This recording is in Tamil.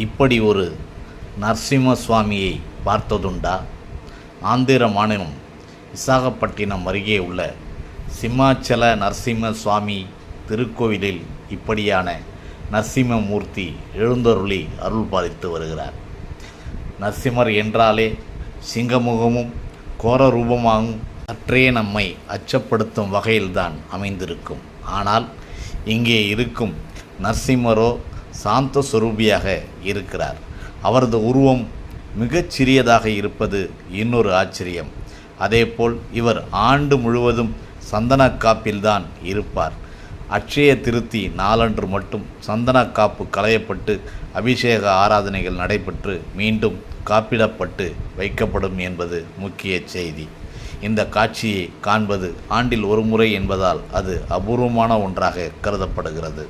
இப்படி ஒரு நரசிம்ம சுவாமியை பார்த்ததுண்டா? ஆந்திர மாநிலம் விசாகப்பட்டினம் அருகே உள்ள சிம்மாச்சல நரசிம்ம சுவாமி திருக்கோவிலில் இப்படியான நரசிம்மமூர்த்தி எழுந்தருளி அருள் பாலித்து வருகிறார். நரசிம்மர் என்றாலே சிங்கமுகமும் கோர ரூபமாகவும் சற்றே நம்மை அச்சப்படுத்தும் வகையில்தான் அமைந்திருக்கும். ஆனால் இங்கே இருக்கும் நரசிம்மரோ சாந்த சுரூபியாக இருக்கிறார். அவரது உருவம் மிகச் சிறியதாக இருப்பது இன்னொரு ஆச்சரியம். அதேபோல் இவர் ஆண்டு முழுவதும் சந்தனக்காப்பில்தான் இருப்பார். அட்சய திருத்தி நாளன்று மட்டும் சந்தனக்காப்பு களையப்பட்டு அபிஷேக ஆராதனைகள் நடைபெற்று மீண்டும் காப்பிடப்பட்டு வைக்கப்படும் என்பது முக்கிய செய்தி. இந்த காட்சியை காண்பது ஆண்டில் ஒரு முறை என்பதால் அது அபூர்வமான ஒன்றாக கருதப்படுகிறது.